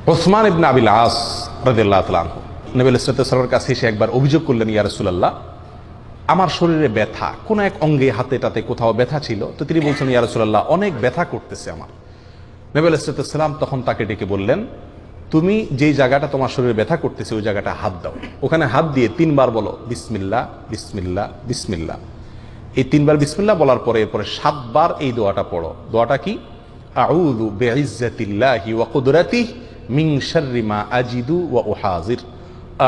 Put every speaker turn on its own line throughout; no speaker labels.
ওসমান ইবনে আবিল আস রাদিয়াল্লাহু তাআলা আনহু নবী সাল্লাল্লাহু আলাইহি ওয়াসাল্লামের কাছে এসে একবার অভিযোগ করলেন, ইয়া রাসূলুল্লাহ, আমার শরীরে ব্যথা, কোন এক অঙ্গে হাতে টাতে কোথাও ব্যথা ছিল। তো তিনি বলছেন, ইয়া রাসূলুল্লাহ, অনেক ব্যথা করতেছে আমার। নবী সাল্লাল্লাহু আলাইহি ওয়াসাল্লাম তখন তাকে ডেকে বললেন, তুমি যেই জায়গাটা তোমার শরীরে ব্যথা করতেছে ওই জায়গাটা হাত দাও, ওখানে হাত দিয়ে 3 বার বলো বিসমিল্লাহ বিসমিল্লাহ বিসমিল্লাহ। এই 3 বার বিসমিল্লাহ বলার পরে এরপরে 7 বার এই দোয়াটা পড়ো। দোয়াটা কি? আউযু বিইজ্জাতিল্লাহি ওয়া কুদরাতিহি মিন শাররি মা আজিদু ওয়া উহাজির।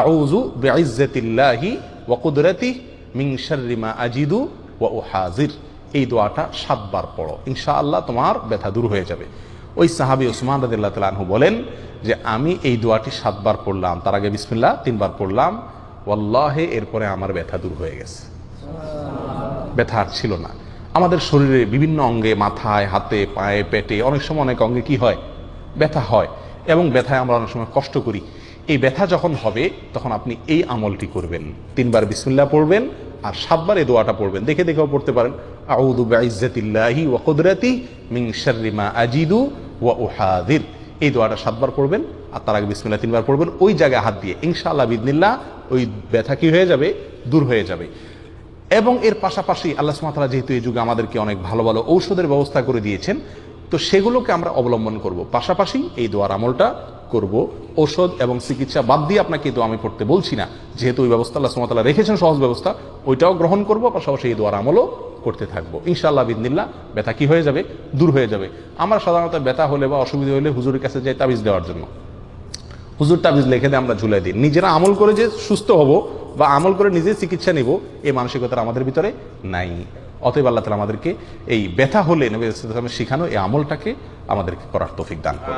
আউযু বিইজ্জাতিল্লাহি ওয়া কুদরাতিহি মিন শাররি মা আজিদু ওয়া উহাজির। এই দোয়াটা 7 বার পড়ো, ইনশাআল্লাহ তোমার ব্যথা দূর হয়ে যাবে। ওই সাহাবী ওসমান রাদিয়াল্লাহু তাআলা আনহু বলেন যে আমি এই দোয়াটি 7 বার পড়লাম, তার আগে বিসমিল্লাহ 3 বার পড়লাম, ওয়াল্লাহি এরপরে আমার ব্যথা দূর হয়ে গেছে, ব্যথা আর ছিল না। আমাদের শরীরে বিভিন্ন অঙ্গে, মাথায়, হাতে, পায়ে, পেটে, অনেক সময় অনেক অঙ্গে কি হয়? ব্যথা হয়, এবং ব্যথায় আমরা অনেক সময় কষ্ট করি। এই ব্যথা যখন হবে তখন আপনি এই আমলটি করবেন, 3 বার বিসমিল্লাহ পড়বেন আর 7 বার এই দোয়াটা পড়বেন। দেখে দেখেও পড়তে পারেন, আউযু বিইজ্জাতিল্লাহি ওয়া কুদরাতিহি মিন শাররি মা আজিদু ওয়া উহাজির। এই দোয়াটা 7 বার পড়বেন আর তার আগে বিসমিল্লাহ 3 বার পড়বেন, ওই জায়গায় হাত দিয়ে ইনশাআল্লাহ বিইذনিল্লাহ ওই ব্যথা কি হয়ে যাবে? দূর হয়ে যাবে। এবং এর পাশাপাশি আল্লাহ সুবহানাহু ওয়া তাআলা যেহেতু এই যুগে আমাদেরকে অনেক ভালো ভালো ঔষধের ব্যবস্থা করে দিয়েছেন, তো সেগুলোকে আমরা অবলম্বন করব, পাশাপাশি এই দোয়ার আমলটা করব। ঔষধ এবং চিকিৎসা বাদ দিয়ে আপনাকে এই দোয়া আমি পড়তে বলছি না, যেহেতু ওই ব্যবস্থা আল্লাহ সুবহানাহু ওয়া তাআলা রেখেছেন সহজ ব্যবস্থা, ওইটাও গ্রহণ করব, পাশাপাশি এই দোয়ার আমলও করতে থাকবো। ইনশাআল্লাহ বিইذনিল্লাহ ব্যথা কি হয়ে যাবে? দূর হয়ে যাবে। আমরা সাধারণত ব্যথা হলে বা অসুবিধা হলে হুজুরের কাছে যাই তাবিজ দেওয়ার জন্য। হুজুর তাবিজ লিখে দিয়ে আমরা ঝুলাই দিই, নিজেরা আমল করে যে সুস্থ হব বা আমল করে নিজে চিকিৎসা নিব এই মানসিকতা আমাদের ভিতরে নাই। অতএব আল্লাহ তাআলা আমাদেরকে এই ব্যথা হলে নবী সাল্লাল্লাহু আলাইহি ওয়াসাল্লামের শিখানো এই আমলটাকে আমাদেরকে করার তৌফিক দান করুন।